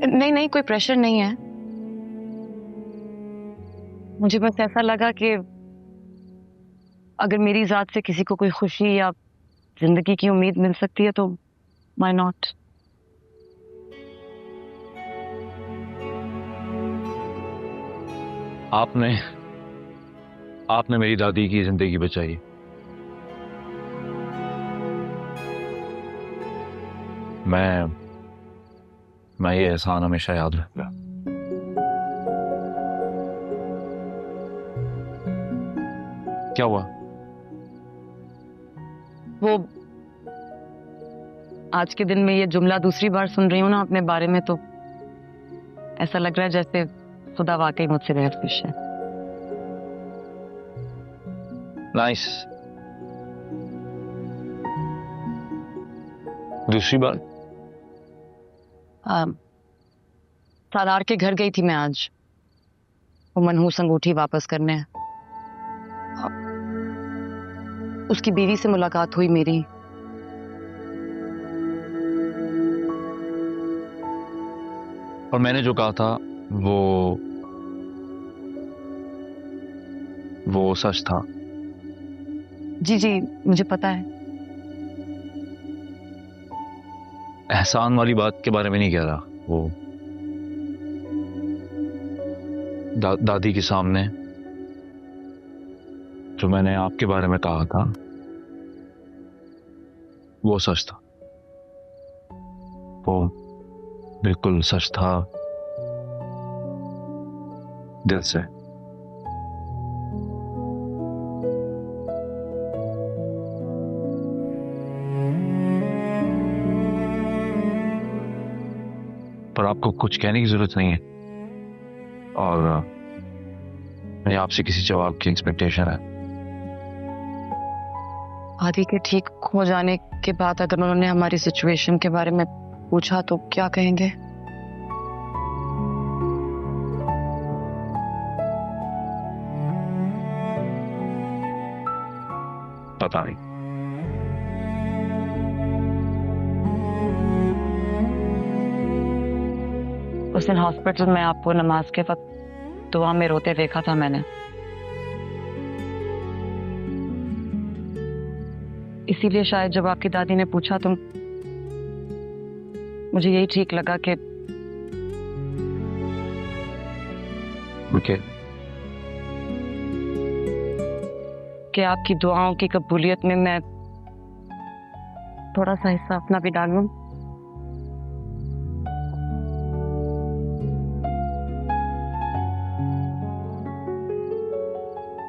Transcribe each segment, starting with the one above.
नहीं नहीं, कोई प्रेशर नहीं है। मुझे बस ऐसा लगा कि अगर मेरी जात से किसी को कोई खुशी या जिंदगी की उम्मीद मिल सकती है तो व्हाई नॉट। आपने आपने मेरी दादी की जिंदगी बचाई। मैं ये एहसान हमेशा याद रखूंगा। क्या हुआ? वो आज के दिन में ये जुमला दूसरी बार सुन रही हूँ ना अपने बारे में, तो ऐसा लग रहा है जैसे खुदा वाकई मुझसे बेहद खुश है। नाइस। दूसरी बार? सालार के घर गई थी मैं आज, वो मनहूस अंगूठी वापस करने। उसकी बीवी से मुलाकात हुई मेरी। और मैंने जो कहा था वो सच था। जी जी, मुझे पता है। एहसान वाली बात के बारे में नहीं कह रहा। वो दादी के सामने जो मैंने आपके बारे में कहा था वो सच था। वो बिल्कुल सच था, दिल से। पर आपको कुछ कहने की जरूरत नहीं है, और मेरी आपसे किसी जवाब की एक्सपेक्टेशन है। आदि के ठीक हो जाने के बाद अगर उन्होंने हमारी सिचुएशन के बारे में पूछा तो क्या कहेंगे? पता नहीं। उस दिन हॉस्पिटल में आपको नमाज के वक्त दुआ में रोते देखा था मैंने। इसीलिए शायद जब आपकी दादी ने पूछा तो मुझे यही ठीक लगा कि आपकी दुआओं की कबूलियत में मैं थोड़ा सा हिस्सा अपना भी डालूं।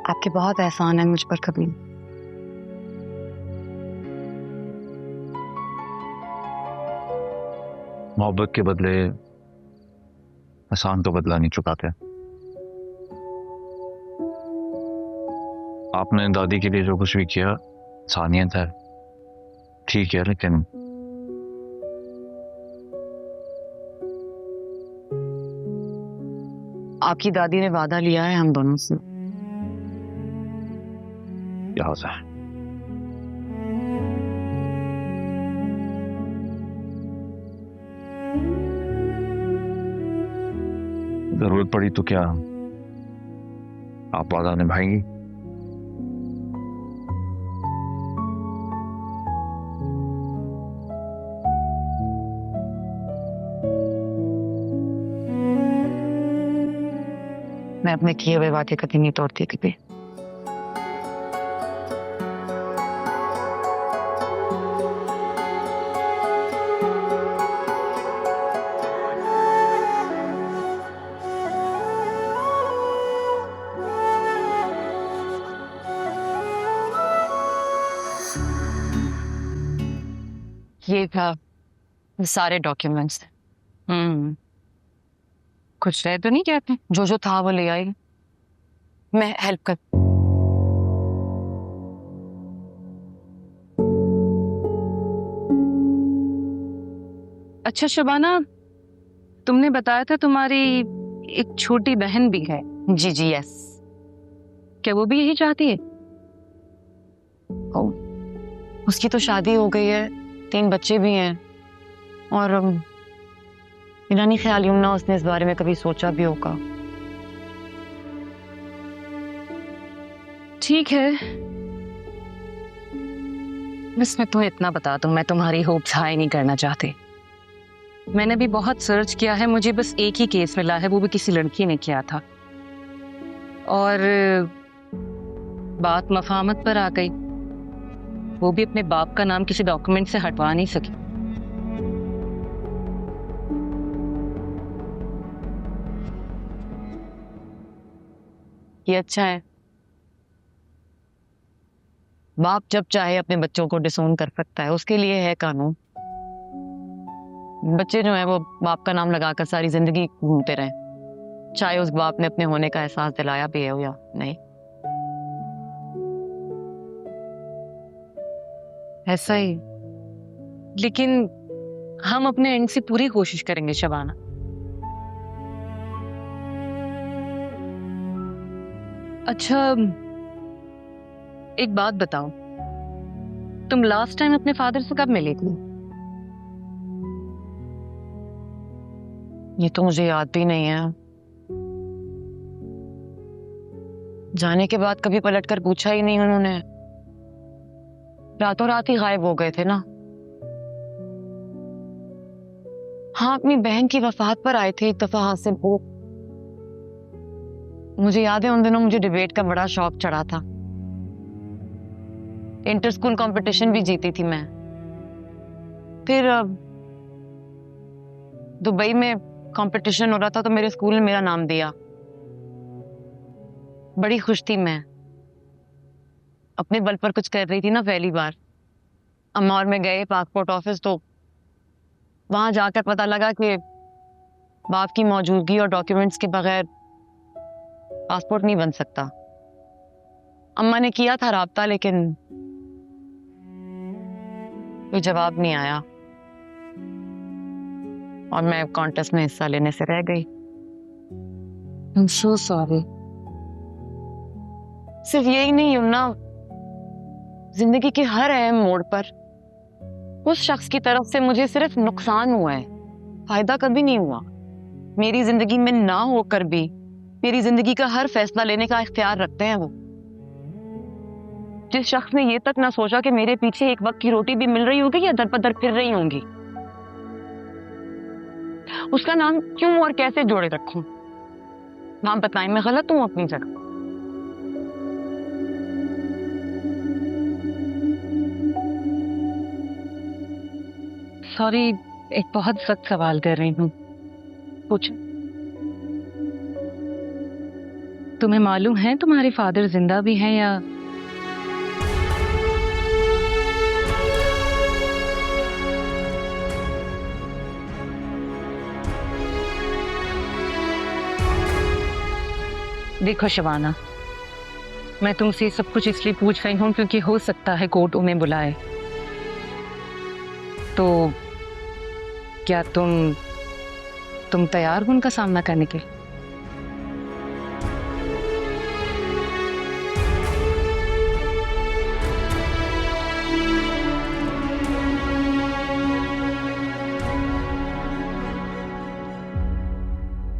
आपके बहुत एहसान है मुझ पर कभी। मोहब्बत के बदले एहसान तो बदला नहीं चुकाते। आपने दादी के लिए जो कुछ भी किया इंसानियत है, ठीक है, लेकिन आपकी दादी ने वादा लिया है हम दोनों से। यहाँ से जरूरत पड़ी तो क्या आप वादा निभाएंगी? मैं अपने किए हुए वादे कभी नहीं तोड़ती कभी। ये था सारे डॉक्यूमेंट्स। कुछ रह तो नहीं कहते, जो जो था वो ले आई। मैं हेल्प कर। अच्छा शबाना, तुमने बताया था तुम्हारी एक छोटी बहन भी है। जी जी यस। क्या वो भी यही चाहती है? ओ, उसकी तो शादी हो गई है, 3 बच्चे भी हैं, और मेरा नहीं ख्याल यमुना उसने इस बारे में कभी सोचा भी होगा। ठीक है, बस मैं तुम्हें इतना बता दूं, मैं तुम्हारी होप्स हाई नहीं करना चाहती। मैंने भी बहुत सर्च किया है, मुझे बस एक ही केस मिला है, वो भी किसी लड़की ने किया था और बात मफाहमत पर आ गई। वो भी अपने बाप का नाम किसी डॉक्यूमेंट से हटवा नहीं सकी। ये अच्छा है, बाप जब चाहे अपने बच्चों को डिसोन कर सकता है, उसके लिए है कानून। बच्चे जो है वो बाप का नाम लगाकर सारी जिंदगी घूमते रहे, चाहे उस बाप ने अपने होने का एहसास दिलाया भी है या नहीं। ऐसा ही, लेकिन हम अपने एंड से पूरी कोशिश करेंगे शबाना। अच्छा, एक बात बताओ, तुम लास्ट टाइम अपने फादर से कब मिली थी? ये तो मुझे याद भी नहीं है। जाने के बाद कभी पलटकर पूछा ही नहीं उन्होंने, रातों रात ही गायब हो गए थे ना। हाँ, अपनी बहन की वफात पर आए थे एक दफा हासिल को। मुझे याद है उन दिनों मुझे डिबेट का बड़ा शौक चढ़ा था, इंटर स्कूल कंपटीशन भी जीती थी मैं। फिर दुबई में कंपटीशन हो रहा था तो मेरे स्कूल ने मेरा नाम दिया, बड़ी खुश थी मैं। अपने बल पर कुछ कर रही थी ना पहली बार। अम्मा और मैं गए पासपोर्ट ऑफिस, तो वहां जाकर पता लगा कि बाप की मौजूदगी और डॉक्यूमेंट्स के बगैर पासपोर्ट नहीं बन सकता। अम्मा ने किया था राब्ता, लेकिन कोई जवाब नहीं आया और मैं कॉन्टेस्ट में हिस्सा लेने से रह गई। I'm so sorry। सिर्फ यही नहीं यमुना, जिंदगी के हर अहम मोड़ पर उस शख्स की तरफ से मुझे सिर्फ नुकसान हुआ है, फायदा कभी नहीं हुआ। मेरी जिंदगी में ना होकर भी मेरी जिंदगी का हर फैसला लेने का इख्तियार रखते हैं वो। जिस शख्स ने ये तक ना सोचा कि मेरे पीछे एक वक्त की रोटी भी मिल रही होगी या दर पदर फिर रही होंगी, उसका नाम क्यों और कैसे जोड़े रखूं? नाम बताएं, मैं गलत हूं अपनी जगह। सॉरी, एक बहुत सख्त सवाल कर रही हूँ, पूछ। तुम्हें मालूम है तुम्हारे फादर जिंदा भी हैं या? देखो शबाना, मैं तुमसे सब कुछ इसलिए पूछ रही हूँ क्योंकि हो सकता है कोर्ट उन्हें बुलाए। तो क्या तुम तैयार हो उनका सामना करने के लिए?